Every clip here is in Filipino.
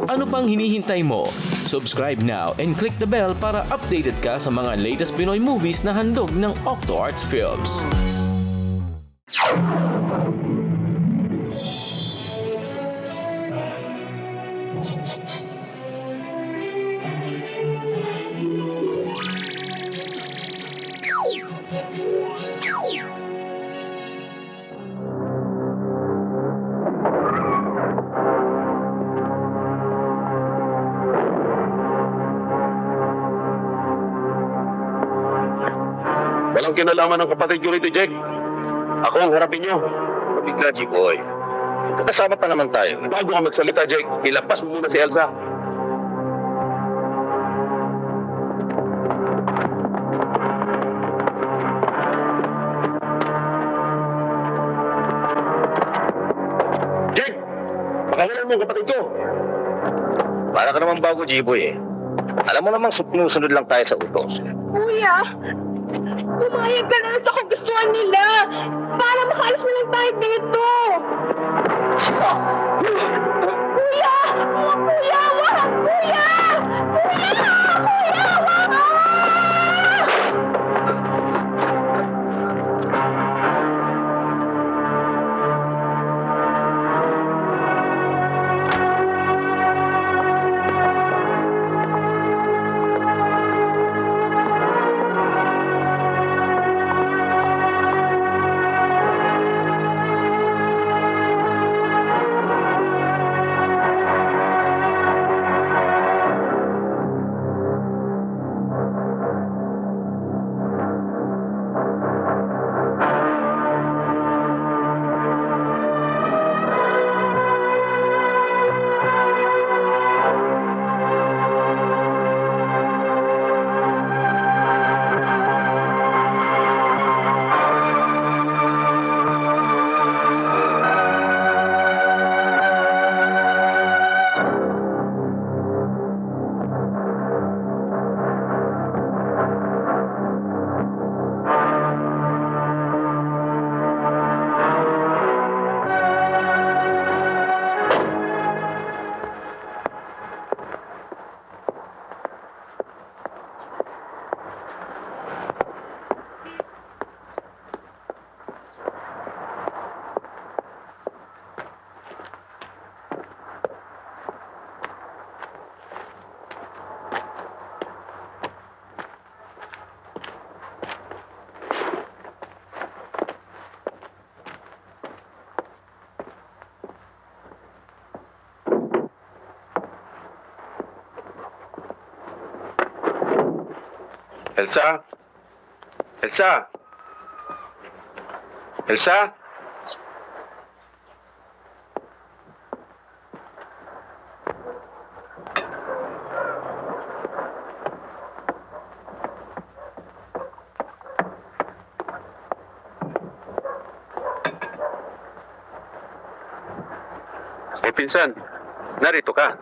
Ano pang hinihintay mo? Subscribe now and click the bell para updated ka sa mga latest Pinoy movies na handog ng Octo Arts Films. Walang kinalaman ng kapatid ko rito, Jack. Ako ang harapin niyo. Mabigla, G-Boy. Kasama pa naman tayo. Bago ka magsalita, Jack, ilapas mo muna si Elsa. Jack! Pakawalan mo ang kapatid ko. Para ka naman bago, G-Boy eh. Alam mo namang sinusunod lang tayo sa utos. Kuya, pumayag ka na sa kagustuhan nila para makalas na lang tayo dito. Kuya! Kuya! Wag! Kuya! Kuya! Kuya! Wag! Elsa? Elsa? Elsa? O pinsan, narito ka.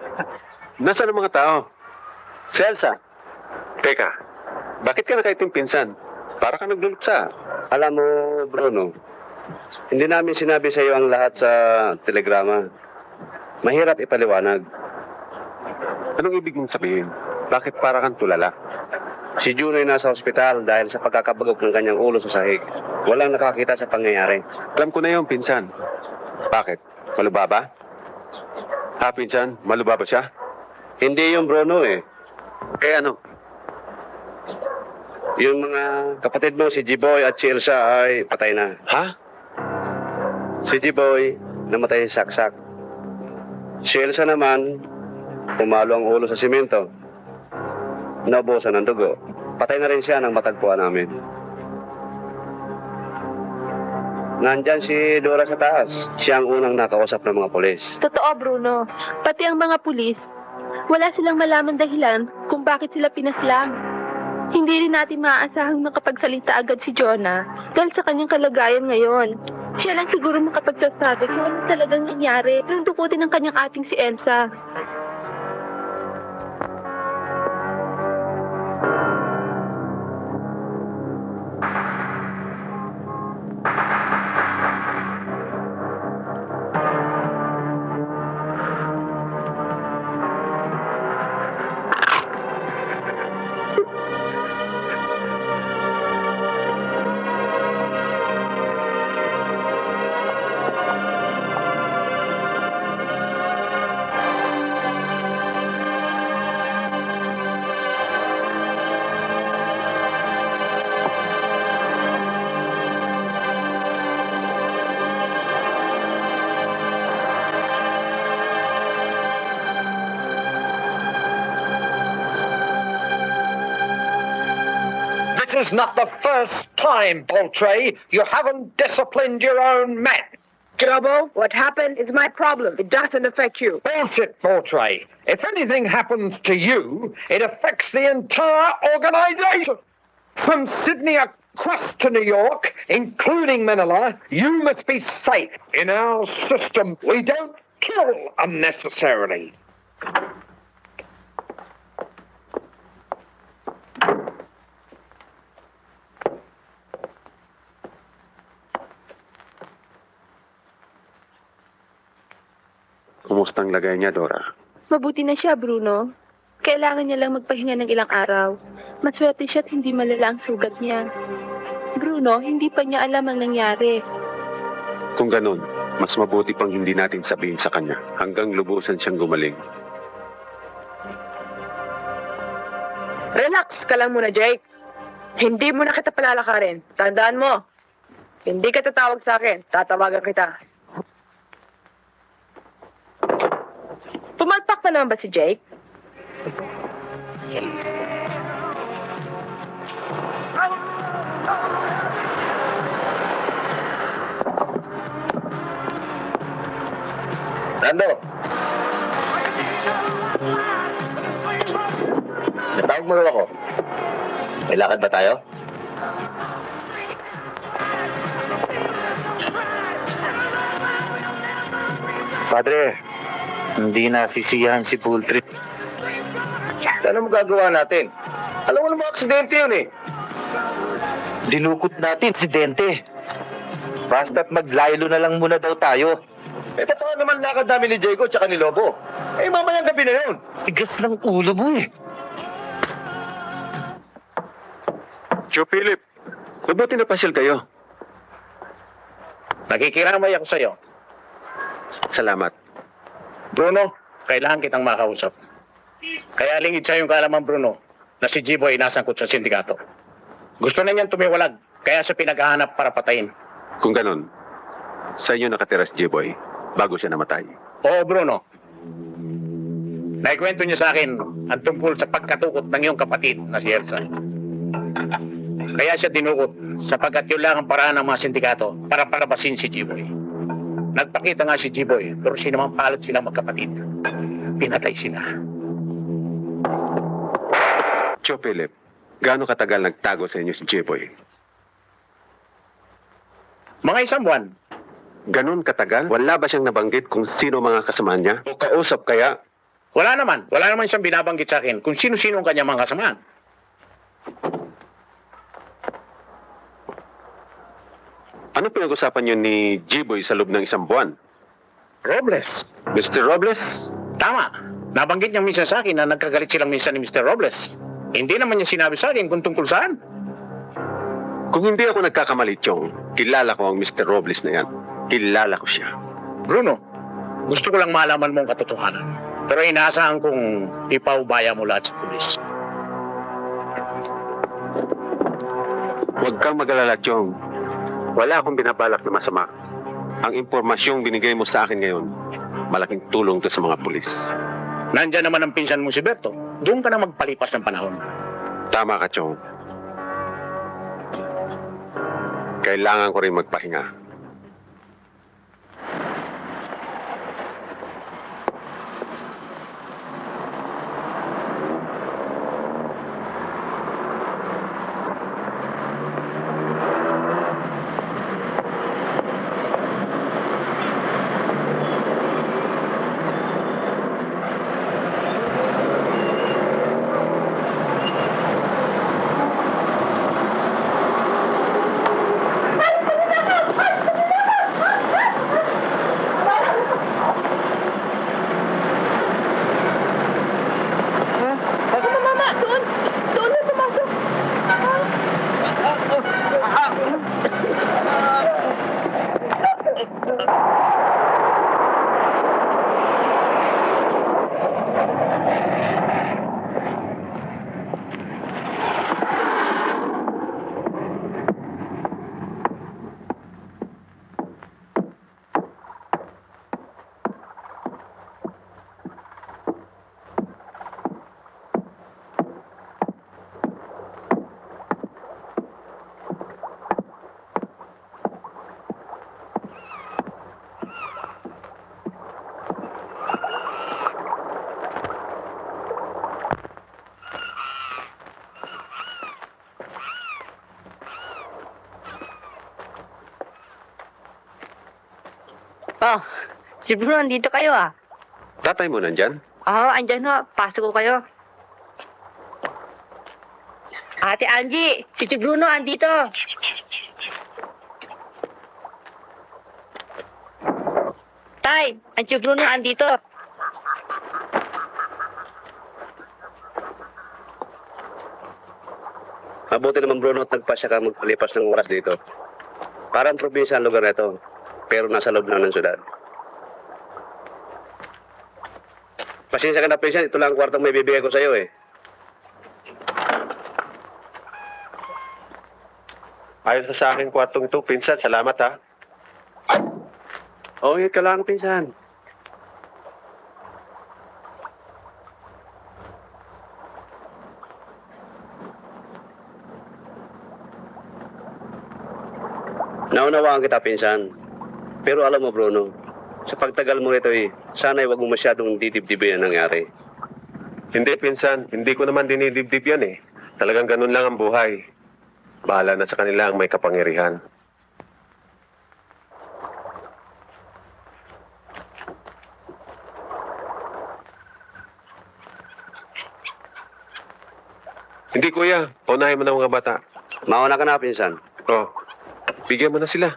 Nasaan ang mga tao? Si Elsa? Teka, bakit ka nakaitim pinsan? Para ka nagluluksa. Alam mo, Bruno, hindi namin sinabi sa iyo ang lahat sa telegrama. Mahirap ipaliwanag. Anong ibig mong sabihin? Bakit para kang tulala? Si Juno ay nasa ospital dahil sa pagkakabagok ng kanyang ulo sa sahig. Walang nakakita sa pangyayari. Alam ko na yun, pinsan. Bakit? Maluba ba? Ha, pinsan? Maluba ba siya? Hindi yung Bruno eh. Eh ano? Yung mga kapatid mo, si G-Boy at si Elsa ay patay na. Ha? Si G-Boy, namatay sa saksak. Si Elsa naman, pumalo ang ulo sa simento. Naubusan ng dugo. Patay na rin siya nang matagpuan namin. Nandyan si Dora sa taas. Siya ang unang nakausap ng mga polis. Totoo, Bruno. Pati ang mga pulis, wala silang malaman dahilan kung bakit sila pinaslang. Hindi rin natin maaasahang makapagsalita agad si Jonah dahil sa kanyang kalagayan ngayon. Siya lang siguro makapagsasabi kung ano talagang nangyari nung dukutin ng kanyang ating si Elsa. is not the first time, Boltray, you haven't disciplined your own men. Trouble, what happened is my problem. It doesn't affect you. Bullshit, Boltray. If anything happens to you, it affects the entire organization. From Sydney across to New York, including Manila, you must be safe. In our system, we don't kill unnecessarily. Kumusta ang lagay niya, Dora? Mabuti na siya, Bruno. Kailangan niya lang magpahinga ng ilang araw. Maswerte siya at hindi malala ang sugat niya. Bruno, hindi pa niya alam ang nangyari. Kung ganun, mas mabuti pang hindi natin sabihin sa kanya hanggang lubusan siyang gumaling. Relax ka lang muna, Jake. Hindi mo na kita palalakarin. Tandaan mo, hindi ka tatawag sa akin. Tatawagan kita. Pumalpak na naman ba si Jake? Nando! Natawag mo rin ako. May lakad ba tayo? Padre, hindi nasisiyahan si Bultrit. Ano magagawa natin? Alam mo naman aksidente yun eh. Dinukot natin si Dente. Basta't maglaylo na lang muna daw tayo. Eh, paano naman lakad namin ni Diego tsaka ni Lobo? Eh, mamayang gabi na yun. Tigas ng ulo mo eh. Joe Philip, mabuti na pasyal kayo. Nakikiramay ako sa'yo. Salamat. Bruno, kailangan kitang makausap. Kaya lingid sa yung kaalaman, Bruno, na si Jiboy nasangkot sa sindikato. Gusto na niyang tumiwalag, kaya siya pinaghahanap para patayin. Kung ganun, sa inyo nakatira si J-Boy bago siya namatay. Oo, Bruno. Naikwento niya sa akin ang tungkol sa pagkatukot ng iyong kapatid na si Elsa. Kaya siya dinukot sapagkat yun lang ang paraan ng mga sindikato para palabasin si Jiboy. Nagpakita nga si Jiboy, pero sinamang palot silang magkapatid. Pinatay sila. Joe Philip, gaano katagal nagtago sa inyo si J-Boy? Mga isang buwan. Ganon katagal? Wala ba siyang nabanggit kung sino mga kasamahan niya? O kausap kaya? Wala naman siyang binabanggit sa akin kung sino-sino ang kanyang mga kasamaan. Ano pinag-usapan niyo ni J-Boy sa loob ng isang buwan? Robles. Mr. Robles? Tama. Nabanggit niya minsan sa akin na nagkagalit silang minsan ni Mr. Robles. Hindi naman niya sinabi sa akin kung tungkol saan. Kung hindi ako nagkakamali, Chong, kilala ko ang Mr. Robles na yan. Kilala ko siya. Bruno, gusto ko lang malaman mo ang katotohanan. Pero inaasahan kong ipaubaya mo lahat sa pulis. Huwag kang mag-alala, Chong. Wala akong binabalak na masama. Ang impormasyong binigay mo sa akin ngayon, malaking tulong to sa mga pulis. Nandyan naman ang pinsan mo si Berto. Doon ka na magpalipas ng panahon. Tama ka, Chong. Kailangan ko rin magpahinga. Oh, si Bruno, andito kayo ah. Tatay mo nandyan? Oo, andyan ho. Pasok ko kayo. Ate Angie, si Bruno andito. Tay, ang si Bruno andito. Mabuti naman, Bruno, at nagpasya ka magpalipas ng oras dito. Parang probinsya ang lugar na ito, pero nasa loob lang ng syudad. Pasensya ka na, Pinsan. Ito lang ang kwartong may bibigay ko sa'yo, eh. Ayos na sa akin kwartong ito, pinsan. Salamat, ha? Okay ka lang, pinsan. Naunawaan kita, Pinsan. Pero alam mo, Bruno, sa pagtagal mo rito, sana'y wag mo masyadong didibdibin ang nangyari. Hindi, pinsan. Hindi ko naman dinidibdib yan, eh. Talagang ganun lang ang buhay. Bahala na sa kanila ang may kapangyarihan. Hindi, kuya. Paunahin mo na mga bata. Mauna ka na, Pinsan. Oh, bigyan mo na sila.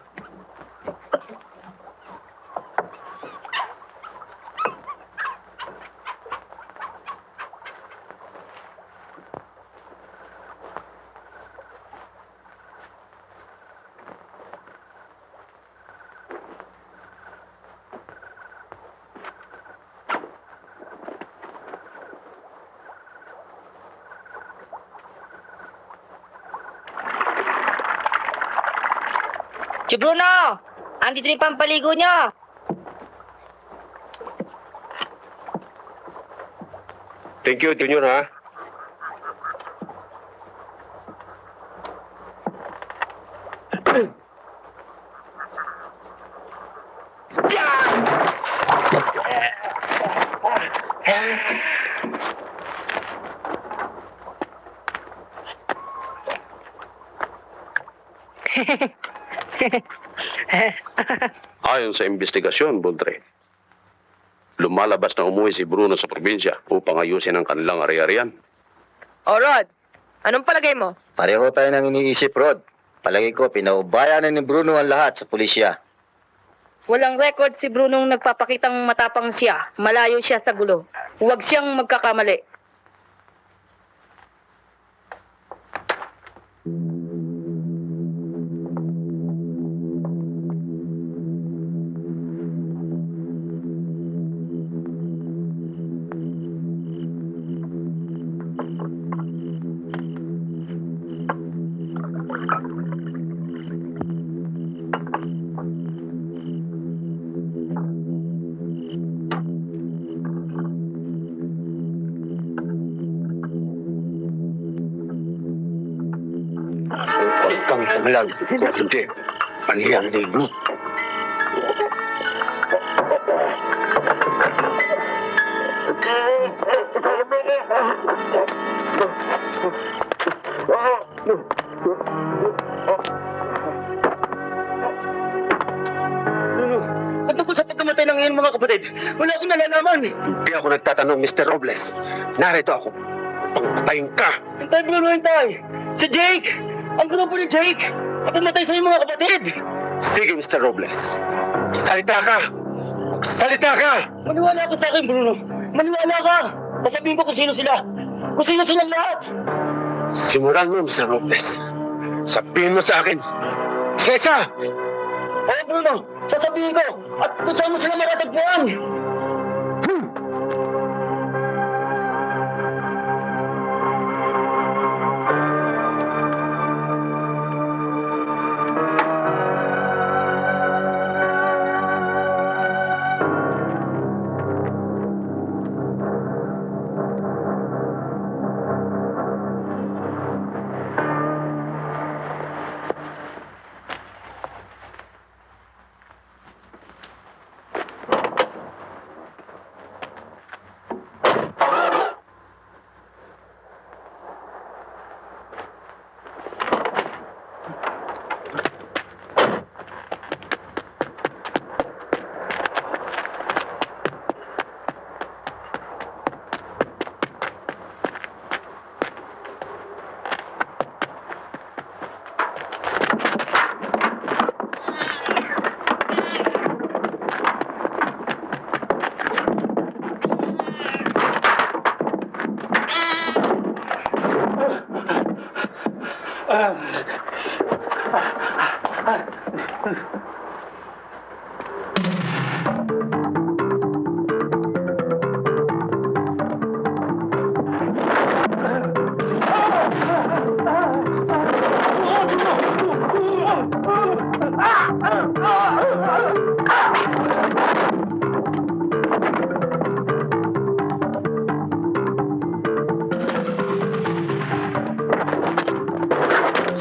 Si Bruno, andito yung pampaligo nyo. Thank you, Junior, ha? Ayon sa investigasyon, Bondre, lumalabas na umuwi si Bruno sa probinsya upang ayusin ang kanilang ari-arian. O Rod, anong palagay mo? Pareho tayo nang iniisip, Rod. Palagi ko, pinaubayanan ni Bruno ang lahat sa pulisya. Walang record si Brunong nagpapakitang matapang siya. Malayo siya sa gulo. Huwag siyang magkakamali. Kang malag, hindi. Paniyang ligo. Ano po sa pagkamatay ng iyong mga kapatid? Wala akong nalalaman. Hindi ako nagtatanong, Mr. Robles. Narito ako. Pangpatayin ka. Hintay, Bruno, hintay. Si Jake! Ang grupo ni Jake! Ang pumatay sa iyong mga kapatid! Sige, Mr. Robles. Salita ka! Salita ka! Maniwala ka sa akin, Bruno. Maniwala ka! Sasabihin ko kung sino sila. Kung sino silang lahat. Simulan mo, Mr. Robles. Sabihin mo sa akin. Sesa! Oo, Bruno. Sasabihin ko. At kung saan mo sila matatagpuan.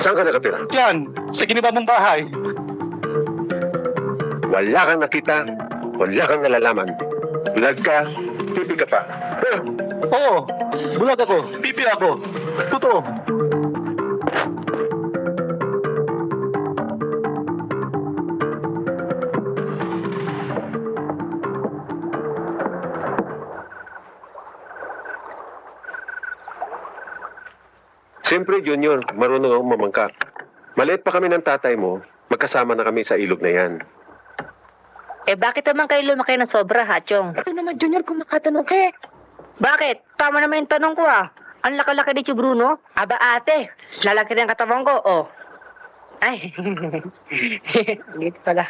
Saan ka nakatira? Diyan, sa giniba mong bahay. Wala kang nakita, wala kang nalalaman. Bulag ka, pipi ka pa. Oo, bulag ako. Pipi ako. Totoo. Siyempre, Junior, marunong akong mamangka. Maliit pa kami ng tatay mo, magkasama na kami sa ilog na yan. Eh, bakit naman kayo lumaki ng sobra, Hachong? Ito naman, Junior, kung makatanong ka eh. Bakit? Tama naman yung tanong ko, ah. Ang laki-laki ni si Bruno. Aba, ate, lalaki ng katawan ko, oh. Ay, dito pala.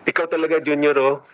Ikaw talaga, Junior, oh.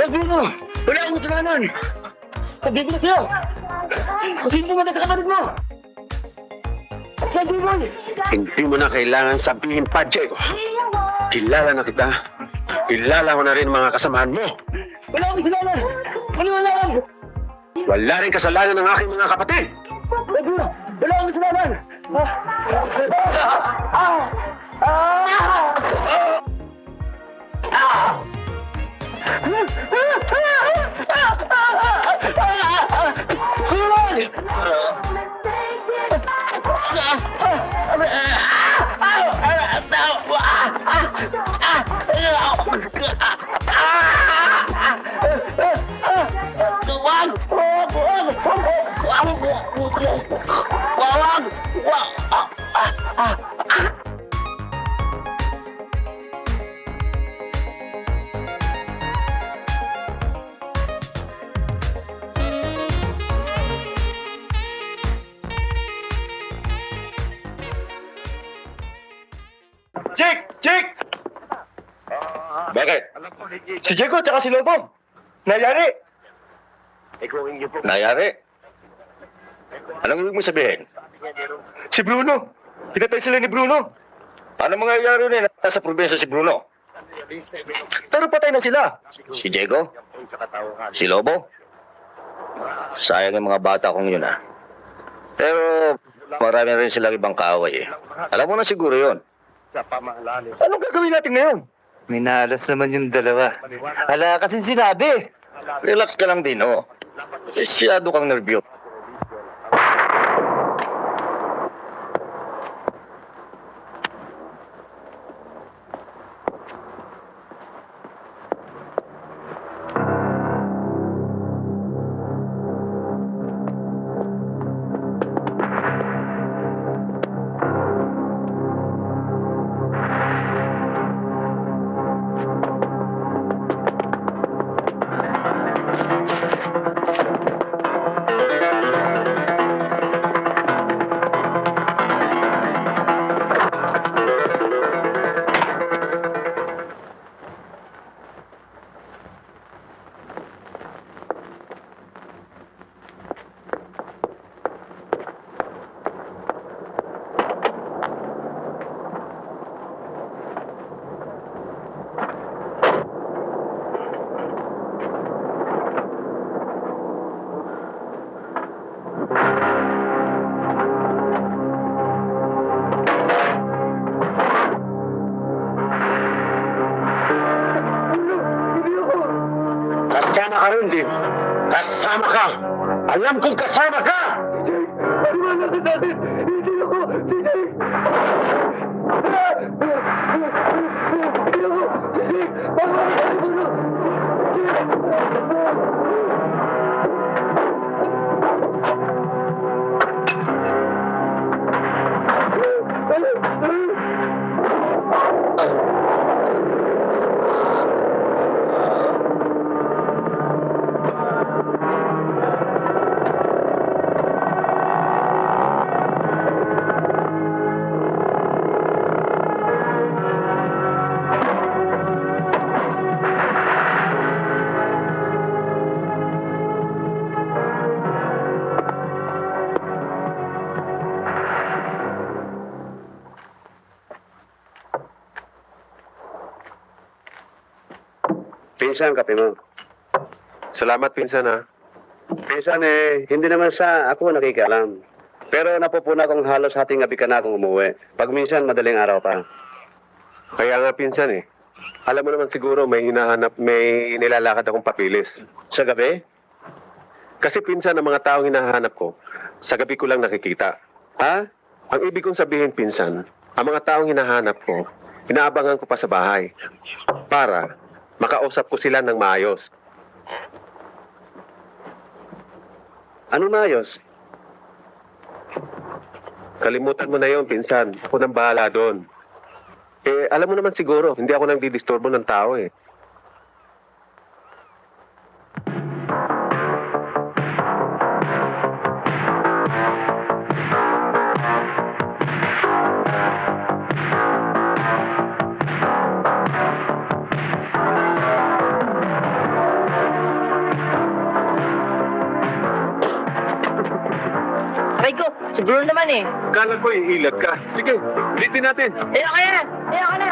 Bruno! Wala akong kasalanan! Sabihin ko sa'yo! Sino pumunta sa kapatid mo? Sabihin mo! Hindi mo na kailangan sabihin pa, Diego. Kilala na kita. Kilala ko na rin mga kasamahan mo. Wala akong kasalanan! Wala lang! Wala rin kasalanan ng aking mga kapatid. Bruno! Wala akong kasalanan! Jake! Bakit? Si Diego at si Lobo! Nayari! Nayari? Anong ibig mo sabihin? Si Bruno! Pinatay sila ni Bruno! Ano mangyayari na nasa probinsya si Bruno? Pero patay na sila! Si Diego? Si Lobo? Sayang yung mga bata kong yun, ah. Pero marami rin silang ibang kaaway, eh. Alam mo na siguro yun. Anong gagawin natin ngayon? Minalas naman yung dalawa. Hala kasing sinabi. Relax ka lang din, oh. Masyado kang nervyo. hindi. Kasama ka! Alam kong kasama ka! Paliwanag ka sa atin! Hindi ako! Hindi! Hindi ako! Hindi! Paliwanag ka! Pinsan, kape mo. Salamat, pinsan ha. Pinsan hindi naman sa ako nakikialam. Pero napupuna kong halos hating gabi ka na akong umuwi. Pag minsan, madaling araw pa. Kaya nga, pinsan eh. Alam mo naman siguro may nilalakad akong papilis. Sa gabi? Kasi pinsan ang mga taong hinahanap ko, sa gabi ko lang nakikita. Ha? Ang ibig kong sabihin, pinsan, ang mga taong hinahanap ko, inaabangan ko pa sa bahay. Para makausap ko sila ng maayos. Ano maayos? Kalimutan mo na yon, pinsan. Ako nang bahala doon. Alam mo naman siguro, hindi ako nang didisturbo ng tao eh. Aray ko, si Bruno naman eh. Kala ko iilag ka. Sige, ulitin natin. Ayoko na! Ayoko na!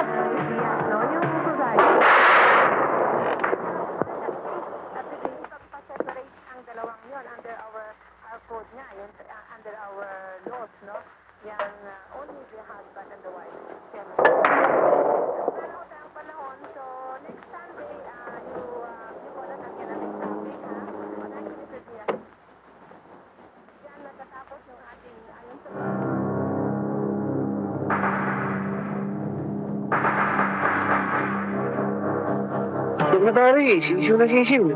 Huwag na pare, sisiw na sisiw.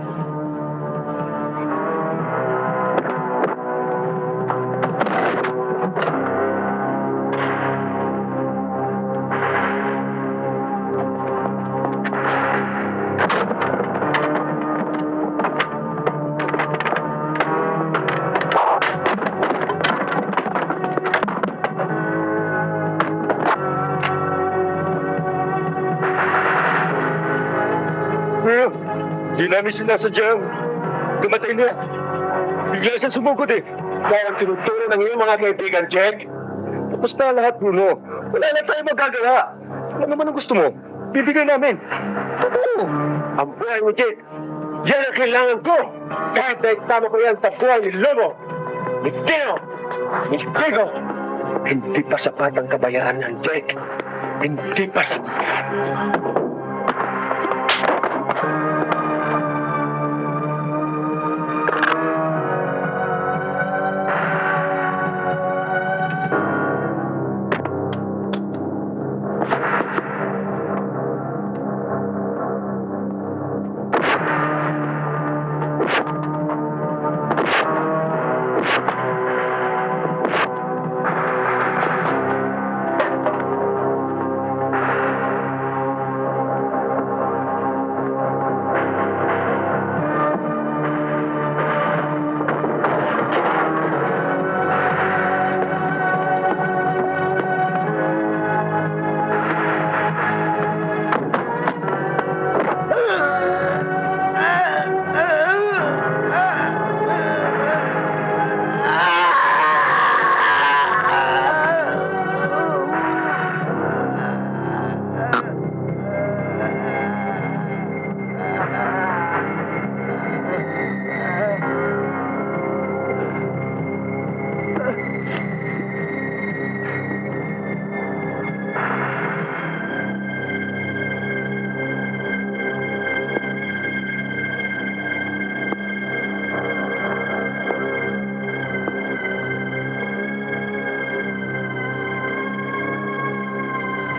Di namin sinasadyang tumatay na. Bigla siyang sumugod eh. Kaya ang tinuturo ng iyong mga kaibigan, Jack. Tapos na lahat, Bruno. Wala na tayo magagawa. Ano naman ang gusto mo? Bibigay namin. Oo. Ang buhay mo, Jack. Yan ang kailangan ko. Kahit na isama ko yan sa buhay ni Lobo, ni Tino, ni Diego. Hindi pa sapat ang kabayaran ng Jack. Hindi pa sapat.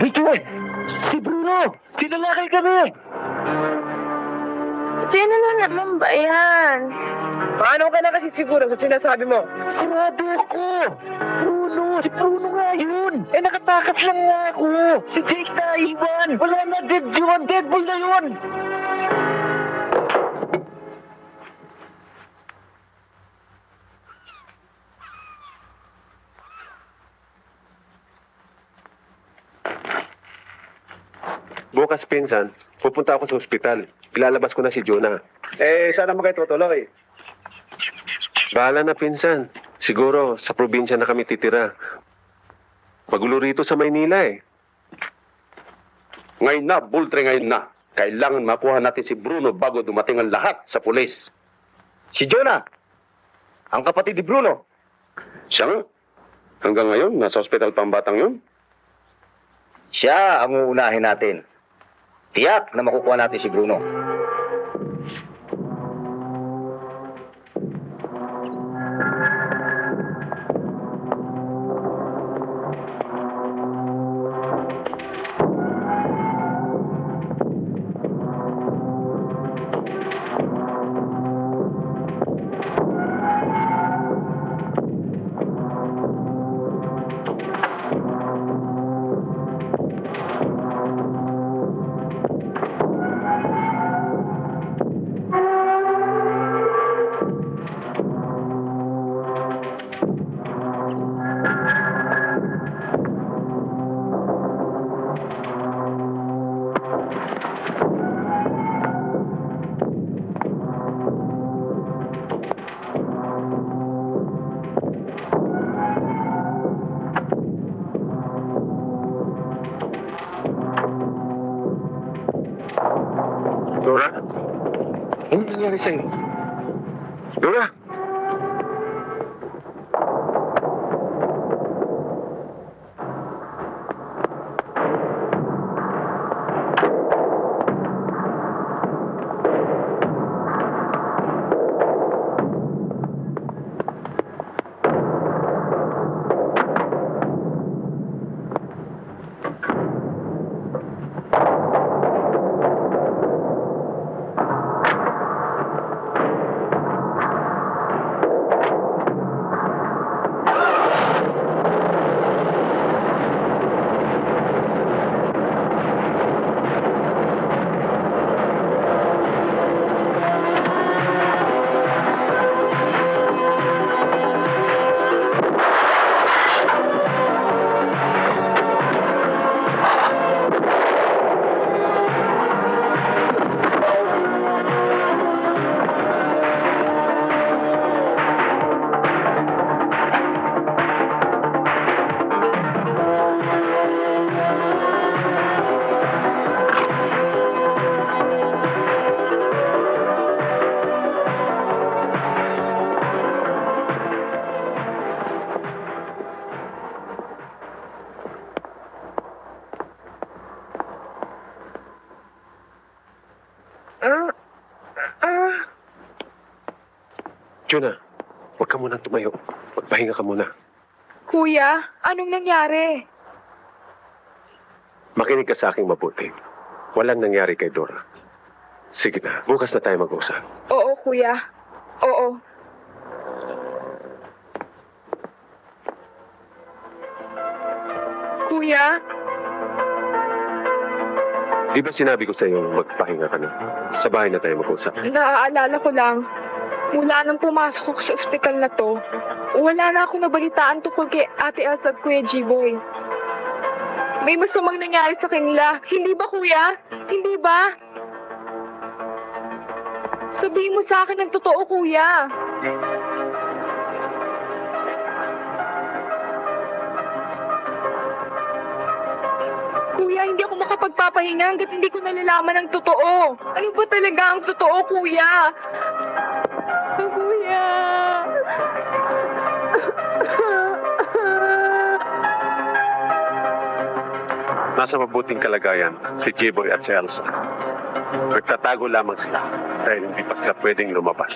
Richard! Si Bruno! Sinalakay kami! Sino na naman ba yan? Paano ka na kasi siguro sa sinasabi mo? Sigurado ako! Bruno! Si Bruno nga yun! Eh, nakatakas lang nga ako! Si Jake na iwan! Wala na, dead yun! Deadpool na yun! Bukas, pinsan, pupunta ako sa ospital. Ilalabas ko na si Jonah. Saan naman kayo tutuloy? Bahala na, pinsan. Siguro, sa probinsya na kami titira. Magulo rito sa Maynila eh. Ngayon na, Bultre, ngayon na. Kailangan makuha natin si Bruno bago dumating ang lahat sa pulis. Si Jonah! Ang kapatid ni Bruno! Siya nga. Hanggang ngayon, nasa ospital pa ang batang yun. Siya ang uunahin natin. Tiyak na makukuha natin si Bruno. Dora? Ano nangyari sa'yo? Dora? Jonah, huwag ka munang tumayo. Magpahinga ka muna. Kuya, anong nangyari? Makinig ka sa aking mabuti. Walang nangyari kay Dora. Sige na, bukas na tayo mag-usap. Oo, kuya. Oo. Kuya, Di ba sinabi ko sa iyo magpahinga ka na? Sa bahay na tayo mag-usap. naaalala ko lang, mula nang pumasok ako sa ospital na to, wala na akong nabalitaan tungkol kay Ate Elsa at Kuya G-Boy. May masamang nangyari sa kanila. Hindi ba, kuya? Hindi ba? Sabihin mo sa akin ang totoo, kuya. Kuya, hindi ako makapagpapahinga hanggat hindi ko nalalaman ang totoo. Ano ba talaga ang totoo, kuya? Kuya. Nasa mabuting kalagayan si J-Boy at si Elsa. Nagtatago lamang sila dahil hindi pa sila pwedeng lumabas.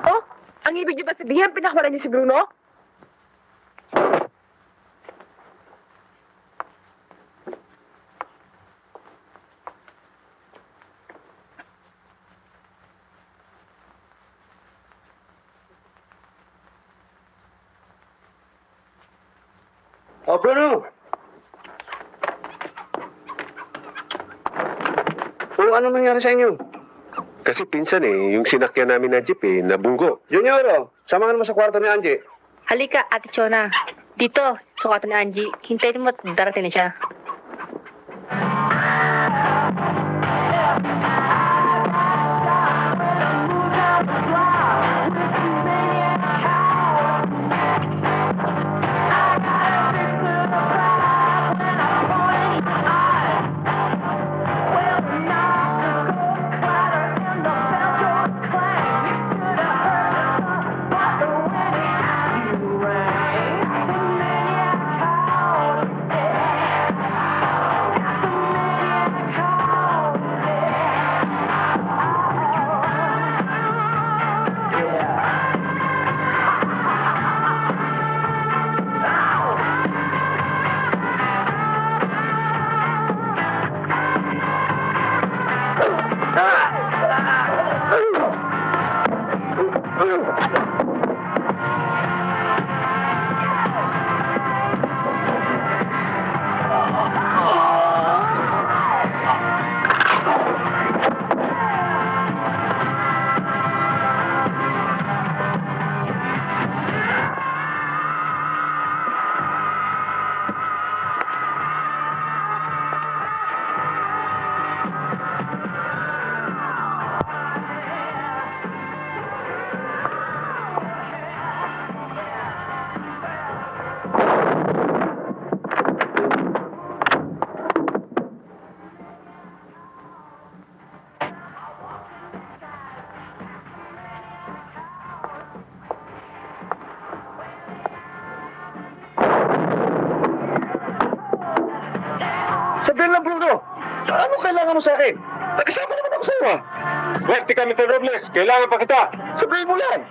Oh, ang ibig niyo ba sabihin, pinakawalan niyo si Bruno? Oh, Bruno! Kung ano nangyari sa inyo? Kasi pinsan yung sinakyan namin na jeep nabunggo. Junior, samahan mo sa kwarto ni Angie. Halika, Ate Chona. Dito, sa kwarto ni Angie. Hintayin mo at darating na siya. Sabihin lang, Bruno! Ano kailangan mo sa akin? Nagkasama naman ako sa'yo, Pwede ka, Mr. Robles. Kailangan pa kita. Sabihin mo lang!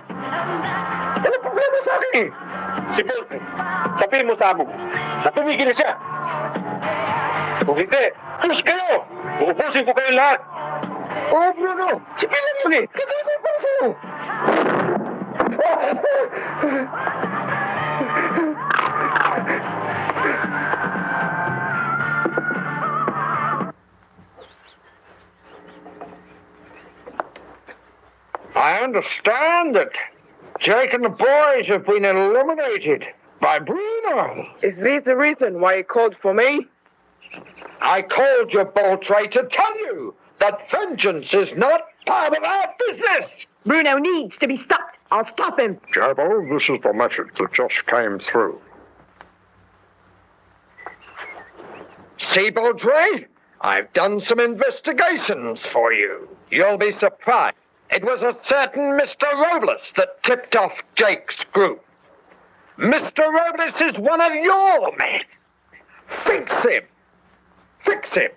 Ano problema sa akin Si Bolt, sabihin mo sa amo na tumigil na siya. Kung hindi, alas kayo. Uubusin ko kayo lahat. Oo, Bruno! Sabihin lang yun Kailangan ko para sa'yo! I understand that Jake and the boys have been eliminated by Bruno. Is this the reason why you called for me? I called you, Boltray, to tell you that vengeance is not part of our business. Bruno needs to be stopped. I'll stop him. Jabbo, this is the message that just came through. See, Boltray, I've done some investigations for you. You'll be surprised. It was a certain Mr. Robles that tipped off Jake's group. Mr. Robles is one of your men. Fix him. Fix him.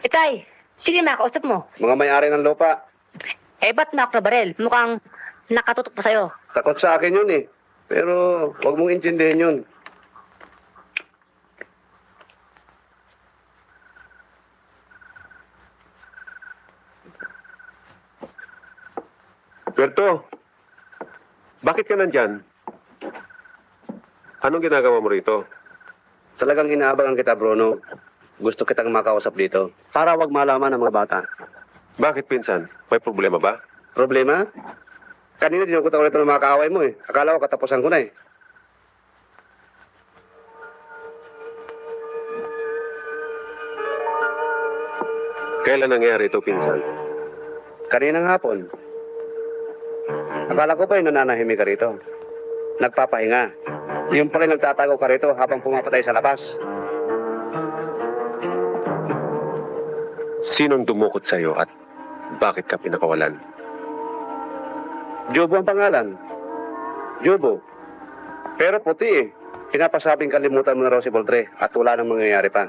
Itay, sino yung makausap mo? Mga may-ari ng lupa. Eh, ba't Macro Barel? Mukhang nakatutok pa sa'yo. Takot sa akin yun eh. Pero huwag mong intindihin yun. Berto, bakit ka nandyan? Anong ginagawa mo rito? Talagang inaabangan kita, Bruno. Gusto kitang makausap dito. Para wag malaman ng mga bata. Bakit, pinsan? May problema ba? Problema? Kanina dinukot ako nito ng mga kaaway mo eh. Akala ko katapusan ko na eh. Kailan nangyari ito, pinsan? Kaninang hapon. Akala ko pa yung nananahimik ka rito. Nagpapahinga. Yung pala nagtatago ka rito habang pumapatay sa labas. Sinong dumukot sa'yo at bakit ka pinakawalan? Jobo ang pangalan. Jobo. Pero puti eh. Pinapasabing kalimutan mo na raw si Boltre at wala nang mangyayari pa.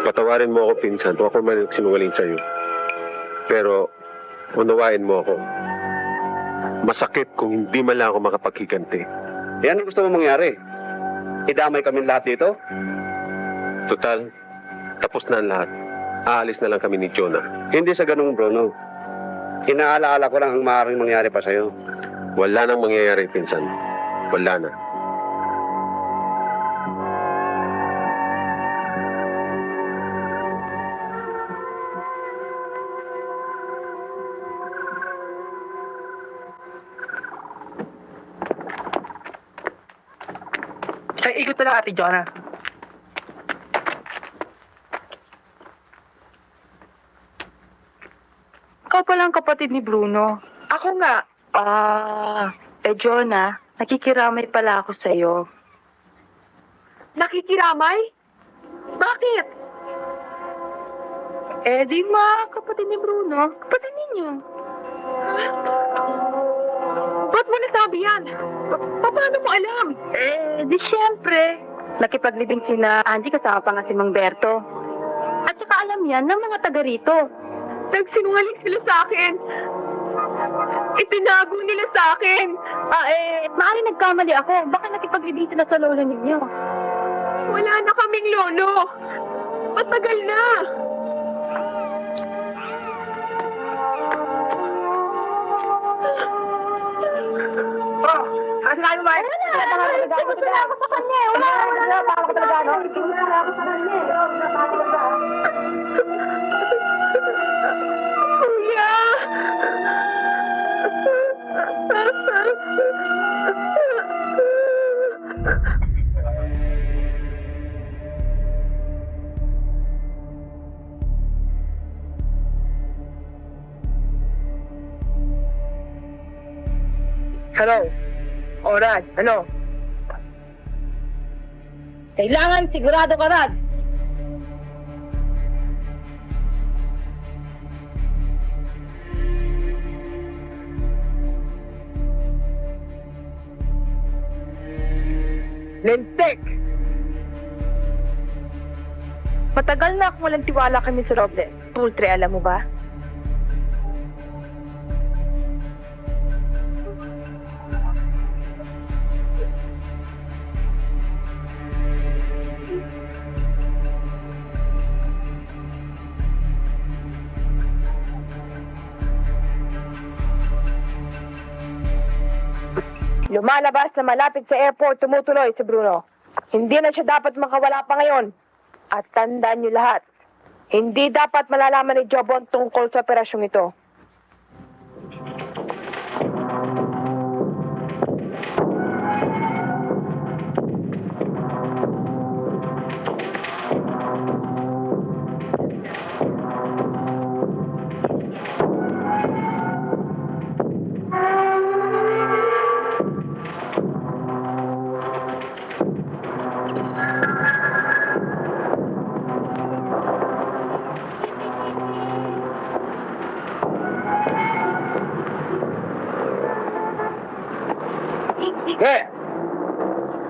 Patawarin mo ako, pinsan, kung ako man sinungaling sa'yo. Pero, unawain mo ako. Masakit kung hindi man lang ako makapaghiganti. Yan ang gusto mo mangyari. Idamay kami lahat dito. Total, tapos na ang lahat. Aalis na lang kami ni Jonah. Hindi sa ganung, Bruno. Inaalaala ko lang ang maaaring mangyari pa sa'yo. Wala nang mangyayari, pinsan. Wala na. Isang ikot na lang, Ate Jonah. Ikaw palang kapatid ni Bruno. Ako nga. Jonah, nakikiramay pala ako sa'yo. Nakikiramay? Bakit? Di kapatid ni Bruno. Kapatid ninyo. Ba't mo nasabi yan? Paano mo alam? Di syempre. Nakipaglibing sina Angie kasama pa nga si Mang Berto. At saka alam yan ng mga taga rito. Nagsinungaling sila sa akin. Itinago nila sa akin. Maaari nagkamali ako. Baka nakipaglibing sila sa lolo ninyo. Wala na kaming lolo. Matagal na. Sinabi mo ba? Wala ako sa kanya. Wala ako talaga. Wala ako sa kanya. Kuya! Hello? Rad, ano? Kailangan sigurado ka, Rad. Lentek! Matagal na akong walang tiwala kami sa Robles. Pultre, alam mo ba? Lumalabas na malapit sa airport, tumutuloy si Bruno. Hindi na siya dapat makawala pa ngayon. At tandaan niyo lahat, hindi dapat malalaman ni Jobon tungkol sa operasyong ito.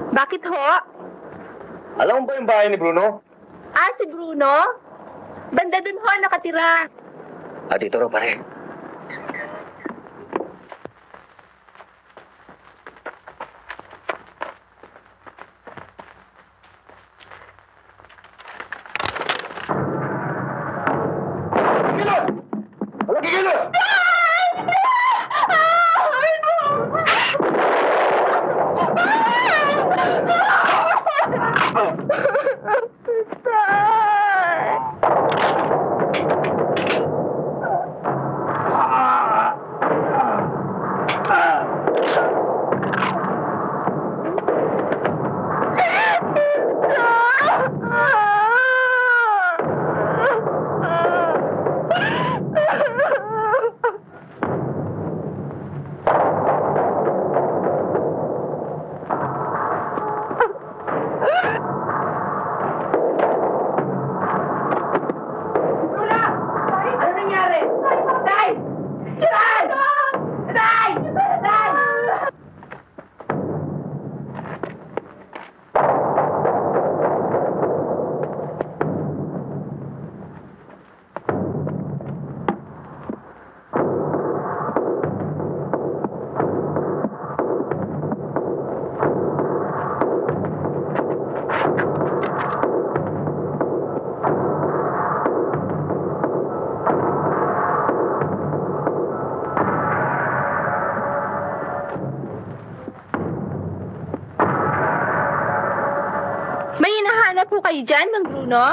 Bakit ho? Alam mo ba yung bahay ni Bruno? Ah, si Bruno? Banda dun ho, nakatira. Dito raw pare. Ano nangyari? Tay! Tay! Tay! Tay! May hinahanap po kayo dyan, Mang Bruno?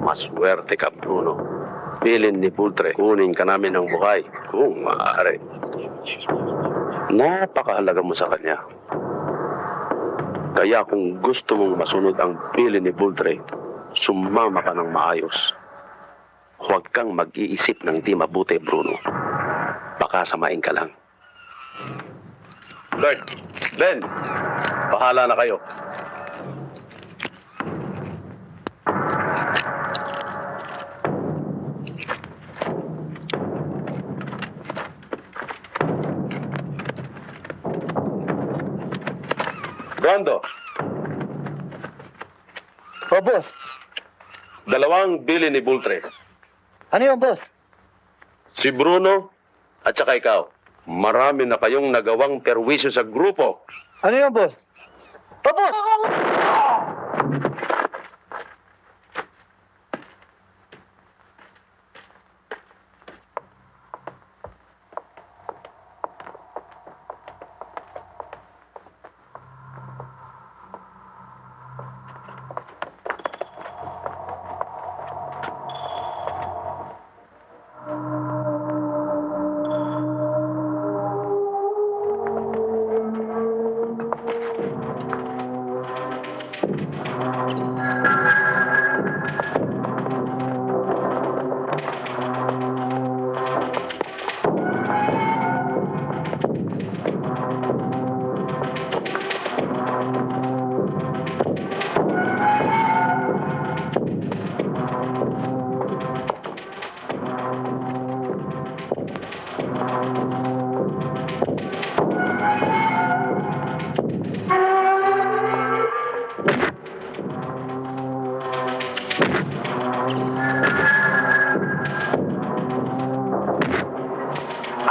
Maswerte ka, Bruno. Pilin ni Pultre, kunin ka namin ng buhay kung maaari. Napakahalaga mo sa kanya. Kaya kung gusto mong masunod ang pilin ni Pultre, sumama ka ng maayos. Huwag kang mag-iisip ng di mabuti, Bruno. Baka samain ka lang. Lord, Ben, bahala na kayo. Brando, Oh, boss. dalawang bili ni Pultre. Ano yun, boss? Si Bruno at saka ikaw. Marami na kayong nagawang perwisyo sa grupo. Ano yun, boss? Opo!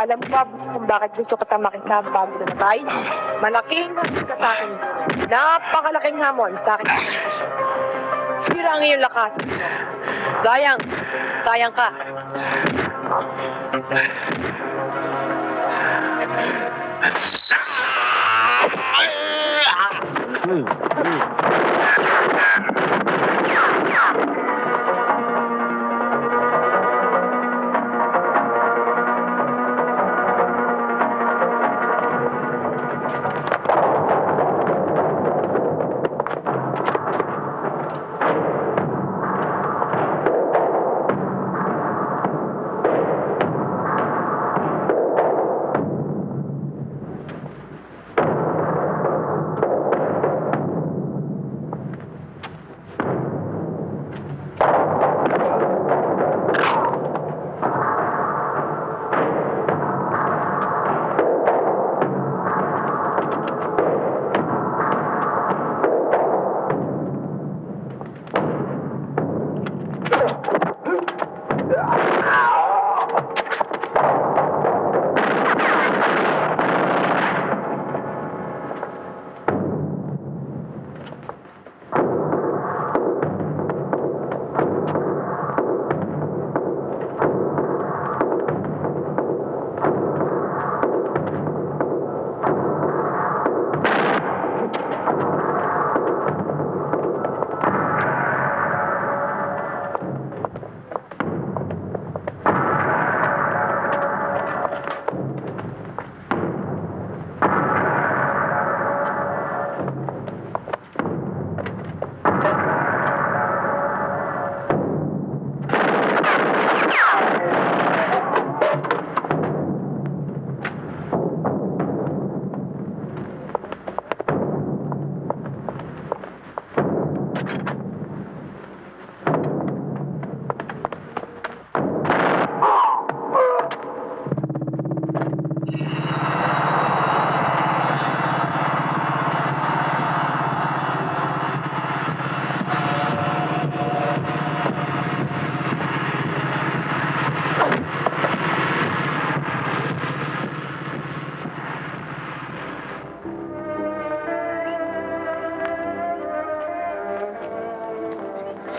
Alam mo ba kung bakit gusto kita makita bago na namatay? Malaking hamon ka sa akin. Napakalaking hamon sa akin. Sira ang iyong lakas. Sayang. Sayang ka.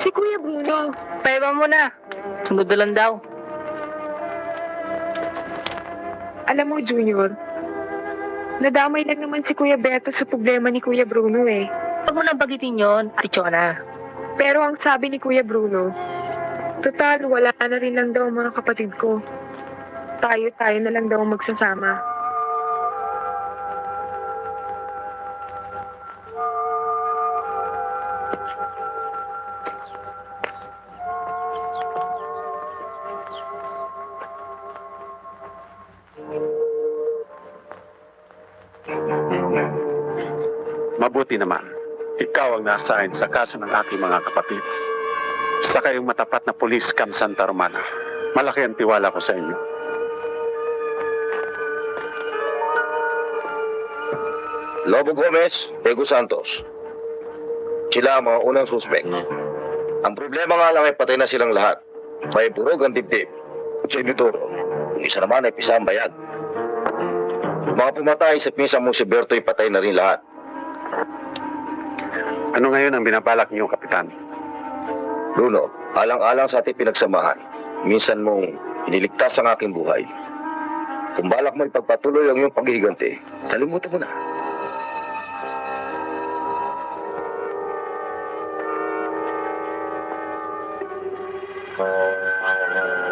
Si Kuya Bruno. Paiba mo na. Sunod na lang daw. Alam mo, Junior, nadamay lang naman si Kuya Beto sa problema ni Kuya Bruno eh. Huwag mo nang bagitin yon, Arichona. Pero ang sabi ni Kuya Bruno, total wala na rin lang daw ang mga kapatid ko. Tayo na lang daw ang magsasama. Mabuti naman. Ikaw ang nasa sa kaso ng aking mga kapatid. Sa kayong matapat na pulis Camp Santa Romana. Malaki ang tiwala ko sa inyo. Lobo Gomez, Ego Santos. Sila ang mga unang suspect. Ang problema nga lang ay patay na silang lahat. May burog ang dibdib. Sa inuturo. Yung isa naman ay pisang bayad. Mga pumatay sa pinsan mo si Berto ay patay na rin lahat. Ano ngayon ang binabalak niyo, Kapitan? Bruno, alang-alang sa ating pinagsamahan, minsan mong iniligtas ang aking buhay. Kung balak mo ipagpatuloy ang iyong paghihiganti, kalimutan mo na.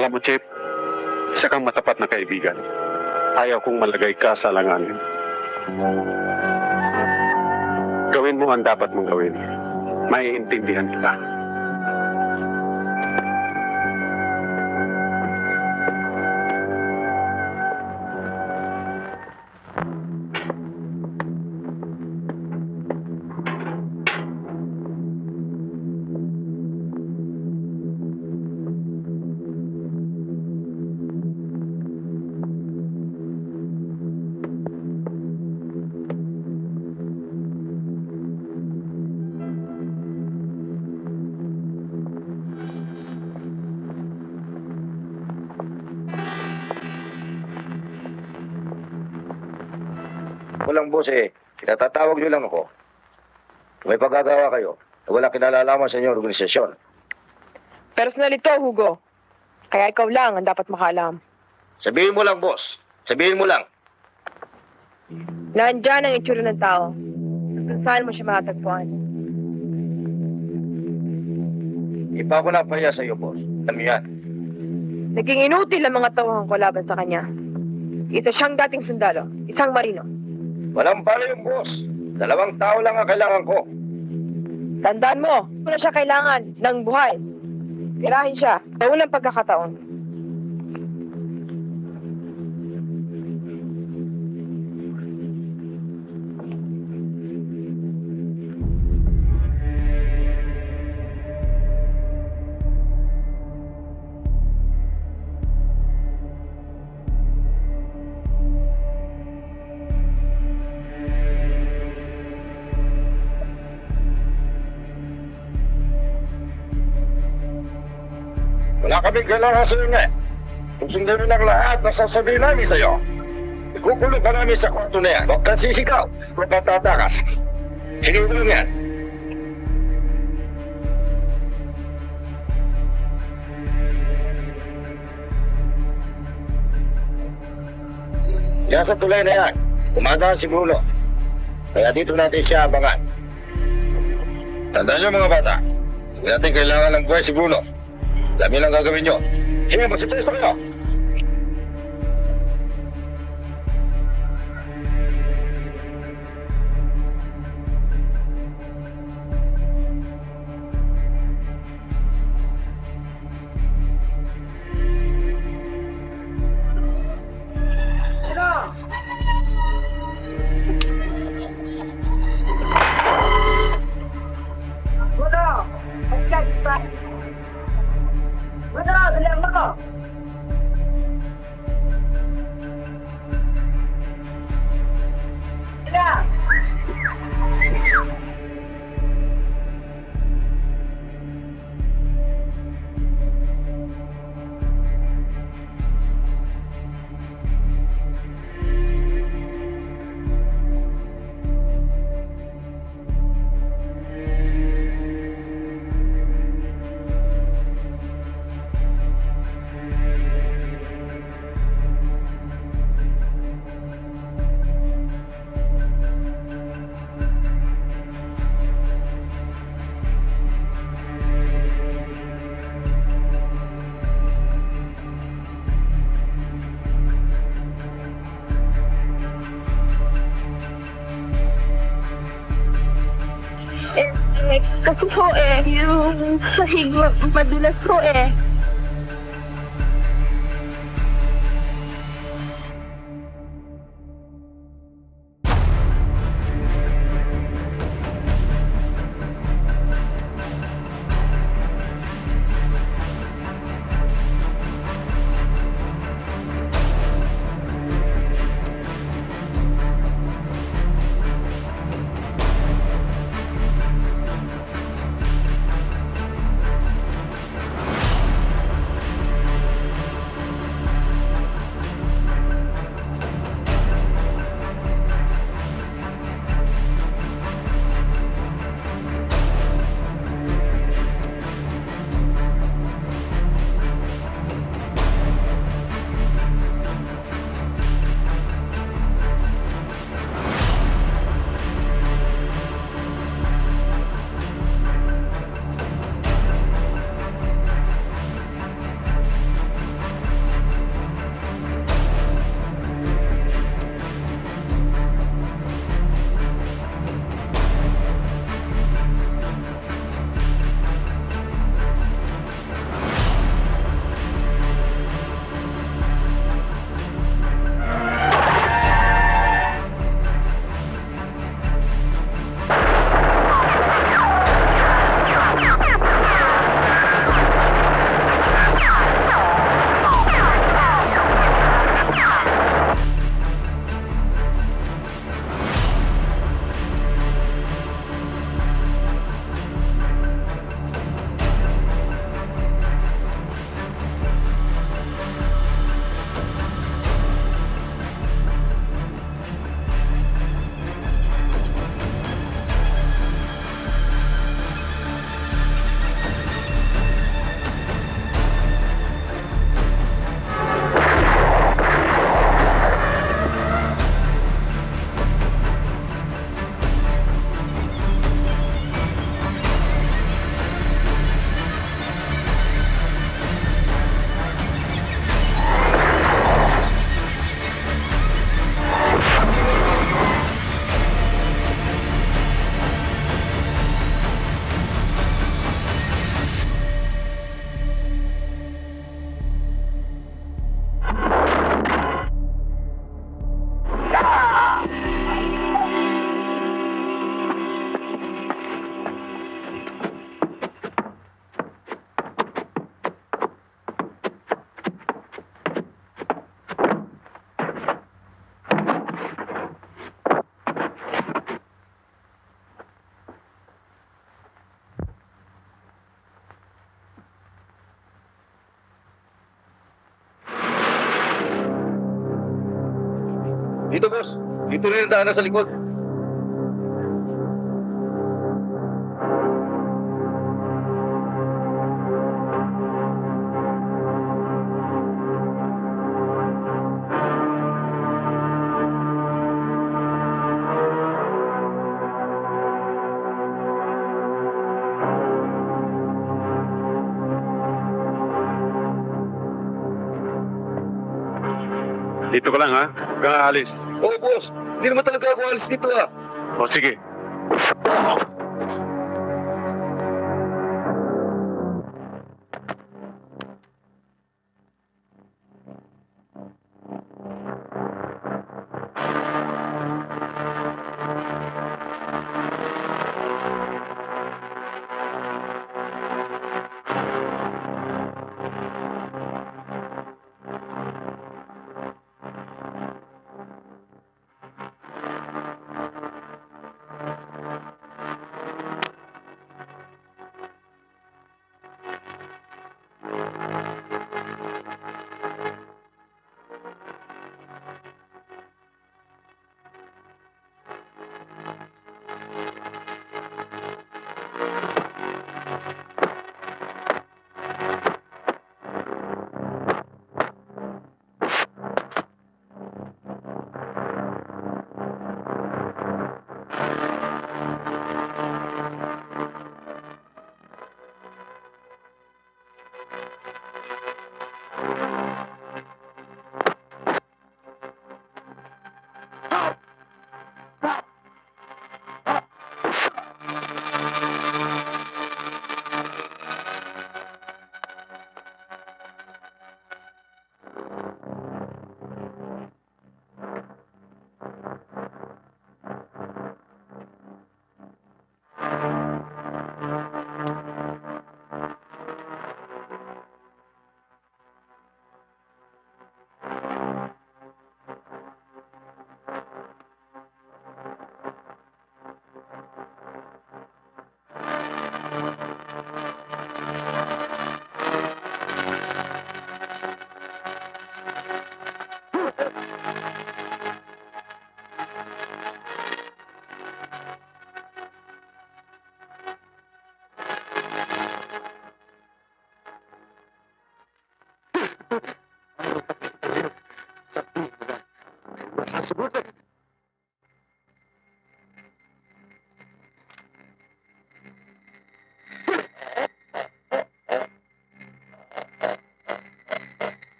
Alam mo, Chip, isa kang matapat na kaibigan. Ayaw kong malagay ka sa alanganin. Gawin mo ang dapat mong gawin. Maiintindihan kita. Walang boss eh. Natatawag nyo lang ako. Kung may pagkagawa kayo, na wala kinalalaman sa inyong organisasyon. Personal ito, Hugo. Kaya ikaw lang ang dapat makaalam. Sabihin mo lang, boss. Sabihin mo lang. Nandyan ang itsura ng tao. At kung saan mo siya matatagpuan. Ipa ko na paya sa iyo, boss. Alam niyo yan. Naging inutil ang mga tauhan ko laban sa kanya. Isa siyang dating sundalo, isang marino. Walang pala yung boss. 2 tao lang ang kailangan ko. Tandaan mo, kung na siya kailangan ng buhay. Tirahin siya sa unang pagkakataon. Wala kaming kailangan sa iyo nga. Kung sundan mo lang lahat na sasabihin namin sa iyo, ikukulong ka namin sa kwarto na yan. Huwag kang sisigaw. Huwag kang tatakas. Sige mo lang yan. Yan sa tulay na yan. Umadaan si Bruno. Kaya dito natin siya abangan. Tandaan niyo mga bata. Huwag natin kailangan ng buhay si Bruno. Alam niyo lang gagawin niyo. Sige, magsipresto kayo. Kasi po yung sahig madulas po Dito, boss. Dito rin ang daanan sa likod. Dito ka lang, ha? Huwag kang aalis. Oo, boss. Hindi naman talaga ako alis dito, ah. O, sige.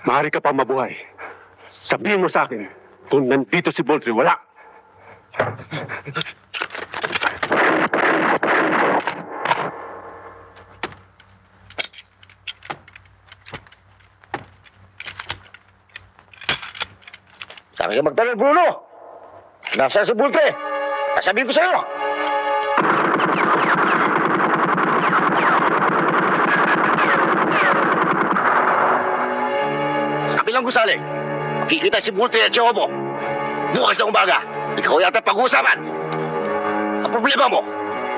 Maaari ka pa mabuhay. Sabihin mo sa akin, kung nandito si Boltre, wala. Sabi ka magtanong, Bruno! Nasaan si Bultre? Sasabihin ko sa'yo! Sabi lang gusali, makikita si Bultre at Chobo. Bukas na umaga, ikaw yata pag-uusapan. Ang problema mo,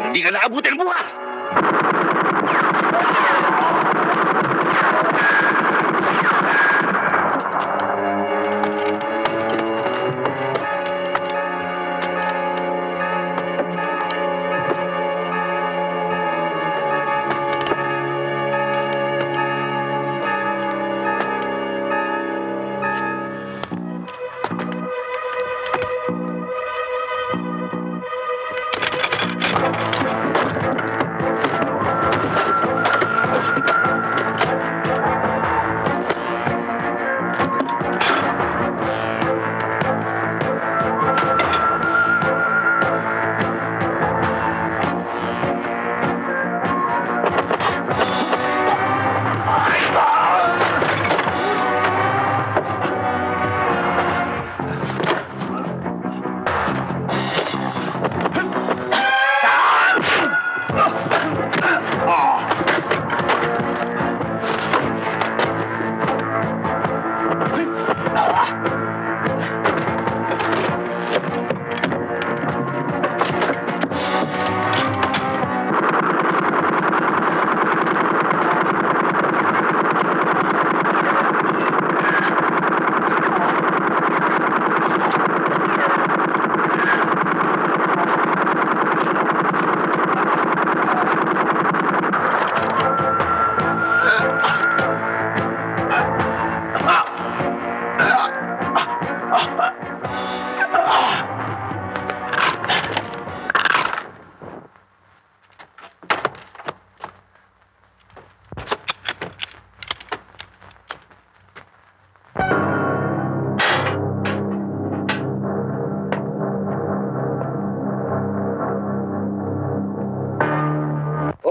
hindi ka naabutin bukas!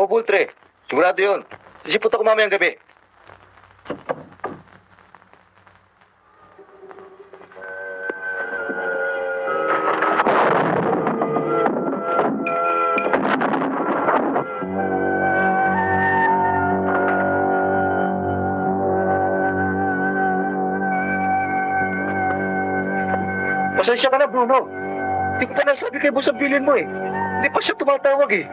Bultre. Sigurado yun. Sisipot ako mamayang gabi. Pasensya ka na, Bruno. Hindi ko pa nasabi kay boss ang bilin mo eh. Hindi pa siya tumatawag eh.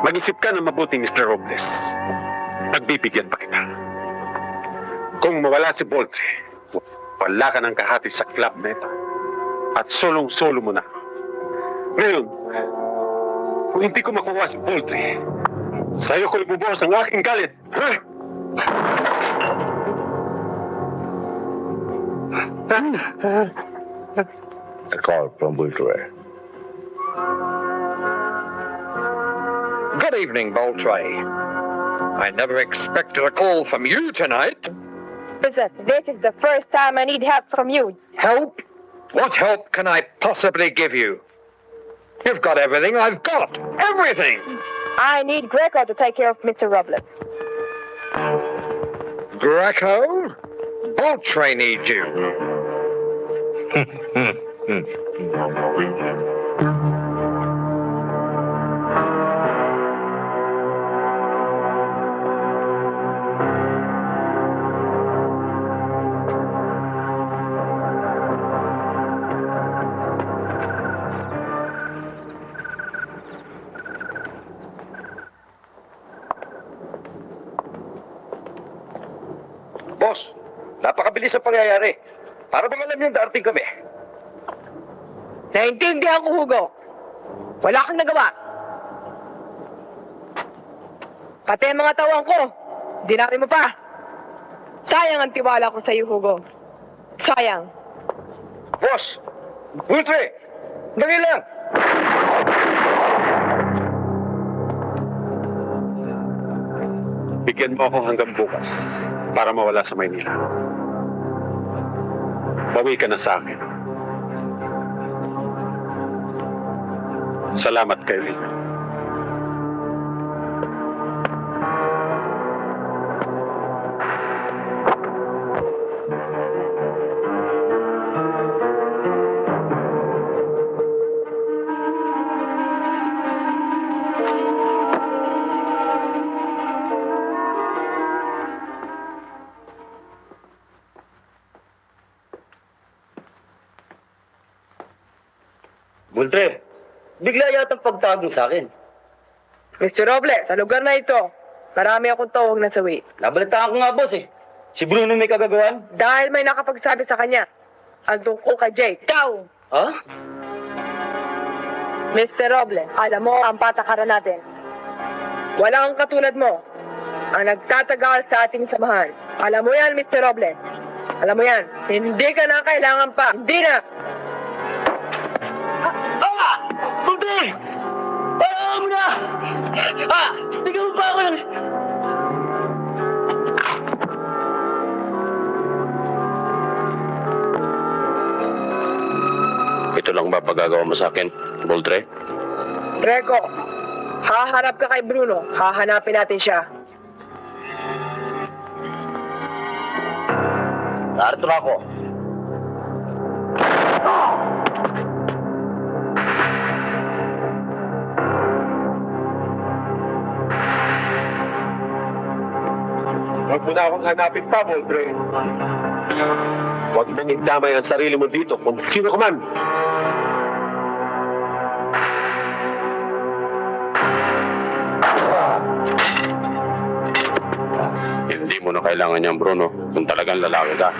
Mag-isip ka na mabuti, Mr. Robles. Nagbibigyan pa kita. Kung mawala si Boltre, wala ka ng kahati sa club na ito. At solong-solo mo na. Ngayon, kung hindi ko makuha si Boltre, sa'yo ko ibubuhos ang aking galit. Ha? A call from Bultre. Good evening, Boltre. I never expected a call from you tonight. Listen, this is the first time I need help from you. Help? What help can I possibly give you? You've got everything I've got. Everything! I need Greco to take care of Mr. Robles. Greco? Boltre needs you. Boss, napakabilis ang pangyayari. Para bang alam yung darating kami. Naintindihan ko, Hugo. Wala kang nagawa. Pati ang mga tawang ko, dinami mo pa. Sayang ang tiwala ko sa iyo, Hugo. Sayang. Boss! Bultre! Dali lang! bigyan mo ako hanggang bukas para mawala sa Maynila. Bawi ka na sa akin. Salamat, Kevin. Bultre, bigla yatang pagtagong sa akin. Mr. Robles, sa lugar na ito, marami akong tawag na sawi. Nabalitaan ko nga, boss eh. Si Bruno may kagagawan. Dahil may nakapagsabi sa kanya, ang tungkol kay Jake. Ikaw! Ha? Mr. Robles, alam mo ang patakaran natin. Walang katulad mo ang nagtatagal sa ating samahan. Alam mo yan, Mr. Robles. Alam mo yan, hindi ka na kailangan pa. Hindi na! Bultre! Parang mo na! Bigyan mo pa ako ng... Ito lang ba pagagawa mo sa akin, Boldre? Reko, haharap ka kay Bruno. Hahanapin natin siya. Narito na ako. Huwag mo na akong hanapin pa, Boldre. Huwag mong idamay ang sarili mo dito kung sino ka man. Hindi mo na kailangan niyan, Bruno, kung talagang lalaki ka.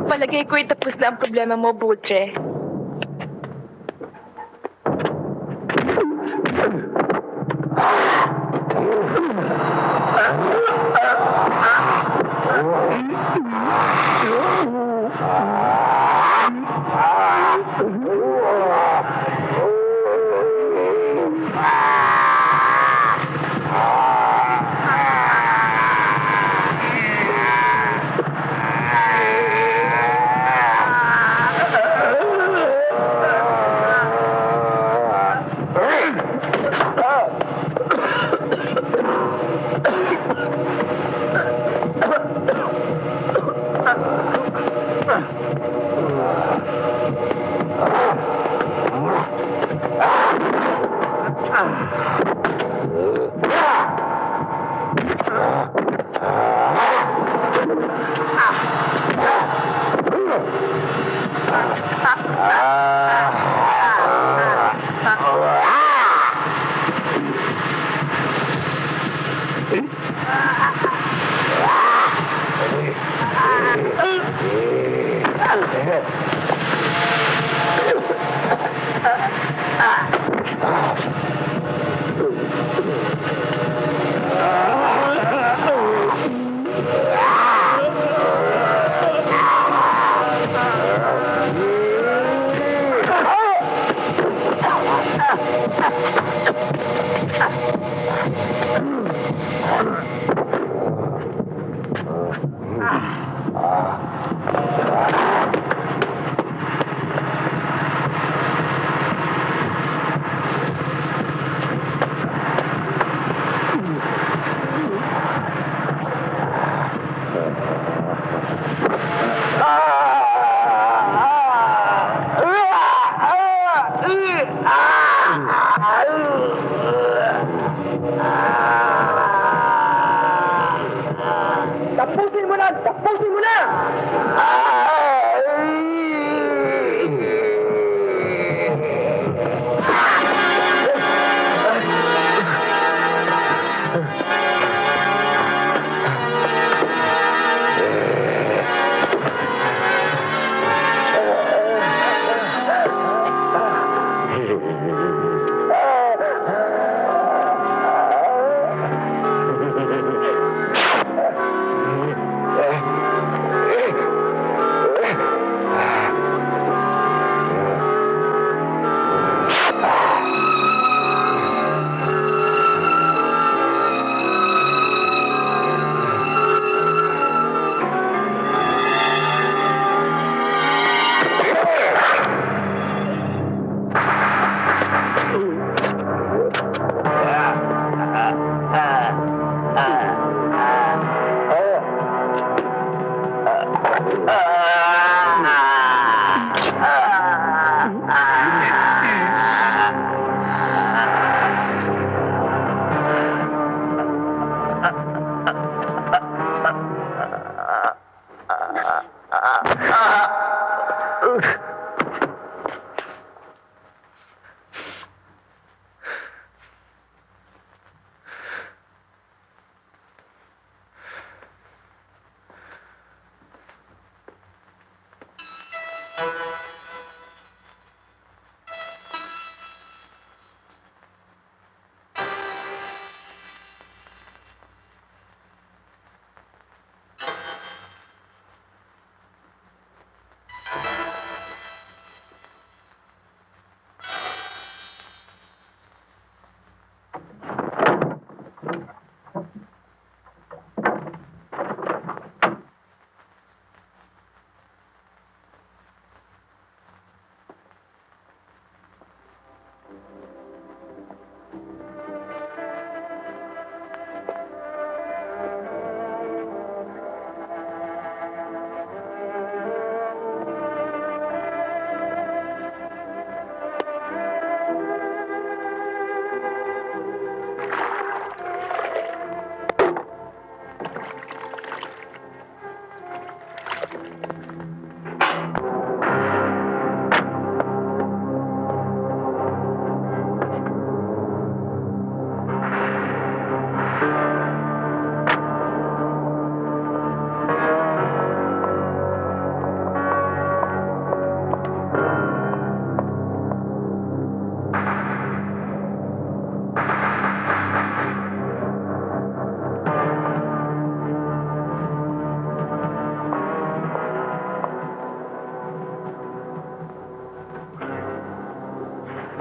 Palagay ko itapos na ang problema mo, Bultre. Tapusin mo na! Tapusin mo na!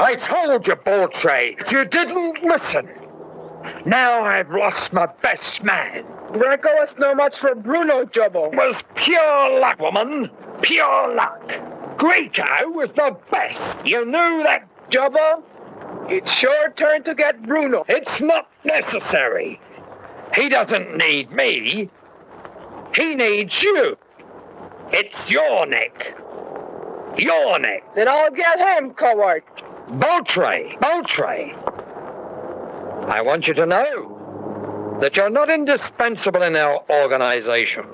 I told you, Boltray, you didn't listen. Now I've lost my best man. Greco was no match for Bruno, Jobo. It was pure luck, woman. Pure luck. Greco was the best. You knew that. Jobo, it's your turn to get Bruno. It's not necessary. He doesn't need me. He needs you. It's your neck. Your neck. Then I'll get him, coward. Boltray. I want you to know that you're not indispensable in our organization.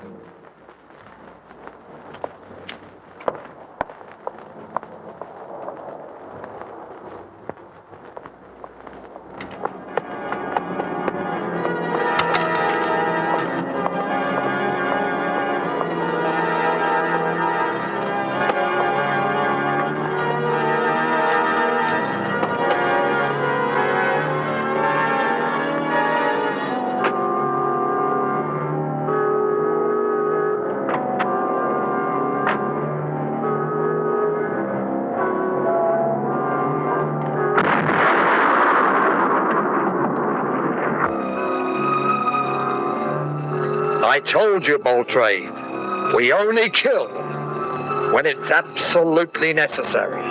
I told you, Boltre, we only kill when it's absolutely necessary.